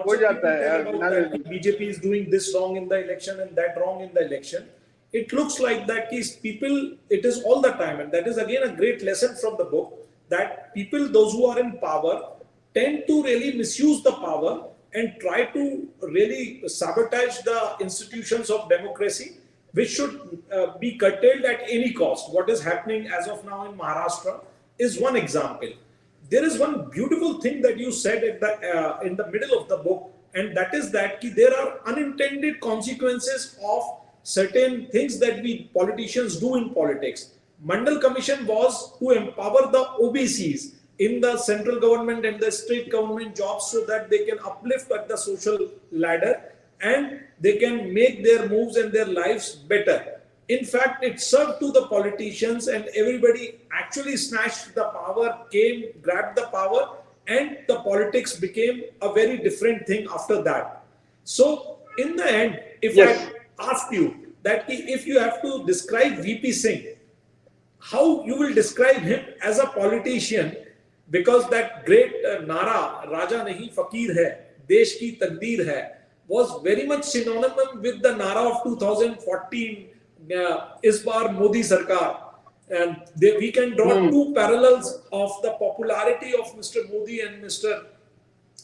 lots of people tell about that BJP is doing this wrong in the election and that wrong in the election. It looks like that these people, it is all the time, and that is again a great lesson from the book, that people, those who are in power, tend to really misuse the power and try to really sabotage the institutions of democracy, which should be curtailed at any cost. What is happening as of now in Maharashtra is one example. There is one beautiful thing that you said at in the middle of the book, and that is that there are unintended consequences of certain things that we politicians do in politics. Mandal Commission was to empower the OBCs in the central government and the state government jobs so that they can uplift at the social ladder and they can make their moves and their lives better. In fact, it served to the politicians, and everybody actually snatched the power, grabbed the power, and the politics became a very different thing after that. So, in the end, if I ask you that if you have to describe VP Singh, how you will describe him as a politician, because that great Nara, Raja nahi fakir hai, Desh ki takdeer hai, was very much synonymous with the Nara of 2014, is bar Modi Sarkar. And we can draw two parallels of the popularity of Mr. Modi and Mr.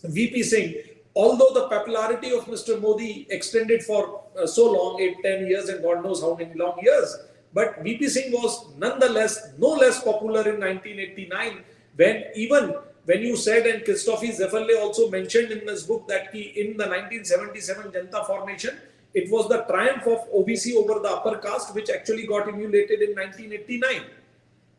VP Singh. Although the popularity of Mr. Modi extended for so long, 8-10 years and God knows how many long years, but VP Singh was nonetheless no less popular in 1989, when you said, and Christophe Zefferle also mentioned in his book, that in the 1977 Janta formation, it was the triumph of OBC over the upper caste which actually got emulated in 1989.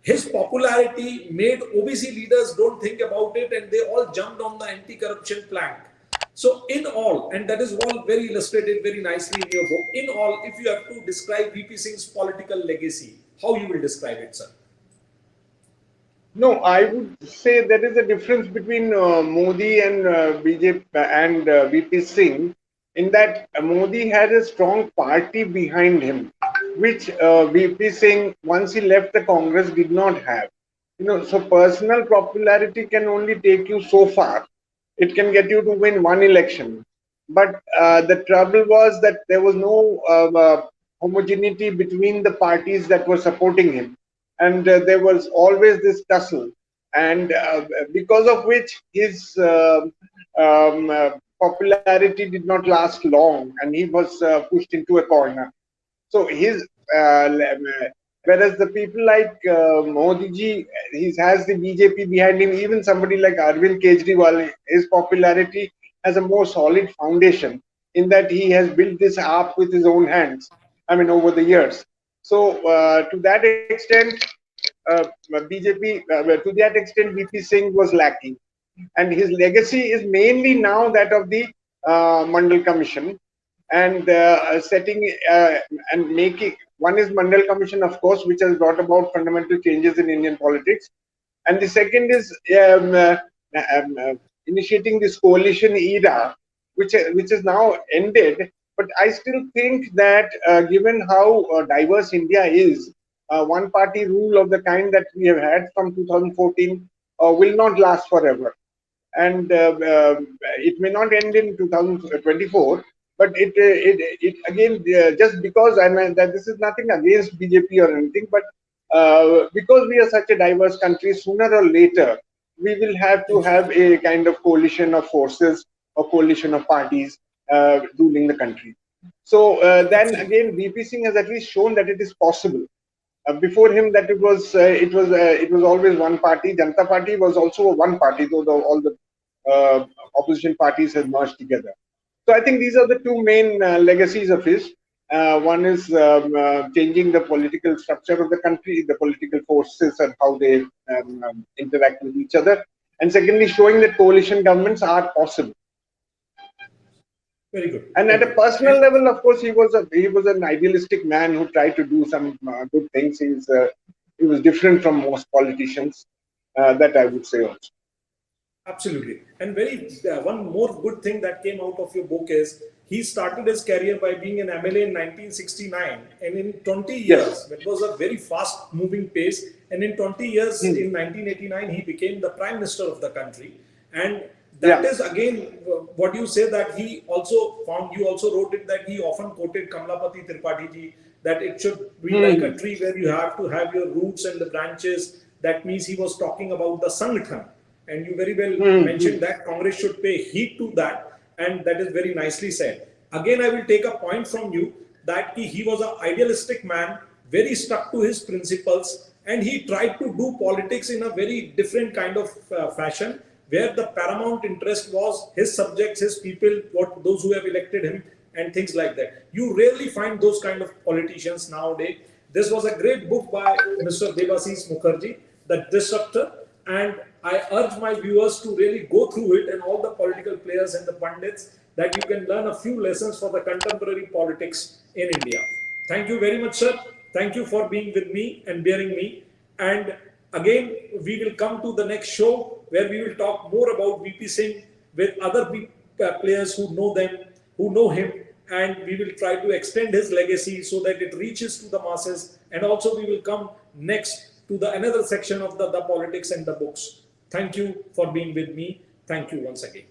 His popularity made OBC leaders don't think about it, and they all jumped on the anti-corruption plank. So in all, and that is all very illustrated very nicely in your book, in all, if you have to describe VP Singh's political legacy, how you will describe it, sir? No, I would say there is a difference between Modi and BJP and VP Singh, in that Modi had a strong party behind him, which VP Singh, once he left the Congress, did not have. So personal popularity can only take you so far. It can get you to win one election. But the trouble was that there was no homogeneity between the parties that were supporting him. And there was always this tussle. And because of which his popularity did not last long, and he was pushed into a corner. So whereas the people like Modiji, he has the BJP behind him, even somebody like Arvind Kejriwal, his popularity has a more solid foundation in that he has built this up with his own hands, over the years. So to that extent, VP Singh was lacking. And his legacy is mainly now that of the Mandal Commission, and setting and making. One is Mandal Commission, of course, which has brought about fundamental changes in Indian politics, and the second is initiating this coalition era, which is now ended. But I still think that given how diverse India is, one-party rule of the kind that we have had from 2014 will not last forever. And it may not end in 2024, but it again, just because, that this is nothing against BJP or anything, but because we are such a diverse country, sooner or later, we will have to have a kind of coalition of forces or coalition of parties ruling the country. So then again, VP Singh has at least shown that it is possible. Before him, that it was always one party. Janata Party was also a one party, though all the opposition parties have merged together. So I think these are the two main legacies of his. One is changing the political structure of the country, the political forces and how they interact with each other, and secondly, showing that coalition governments are possible. Very good. And at a personal level, of course, he was an idealistic man who tried to do some good things. He was different from most politicians. That I would say also. Absolutely. And one more good thing that came out of your book is he started his career by being an MLA in 1969, and in 20 years, it was a very fast moving pace, and in 20 years, in 1989, he became the Prime Minister of the country. And that is again what you say, that he also found, you also wrote it, that he often quoted Kamalapati Tripathi ji, that it should be like a tree where you have to have your roots and the branches. That means he was talking about the Sanghathan, and you very well mentioned that Congress should pay heed to that, and that is very nicely said. Again, I will take a point from you that he was an idealistic man, very stuck to his principles, and he tried to do politics in a very different kind of fashion, where the paramount interest was his subjects, his people, what those who have elected him, and things like that. You rarely find those kind of politicians nowadays. This was a great book by Mr. Debashishmukherji, The Disruptor, and I urge my viewers to really go through it, and all the political players and the pundits, that you can learn a few lessons for the contemporary politics in India. Thank you very much, sir. Thank you for being with me and bearing me. And again, we will come to the next show where we will talk more about VP Singh with other players who know them, who know him, and we will try to extend his legacy so that it reaches to the masses. And also we will come next to the another section of the politics and the books. Thank you for being with me. Thank you once again.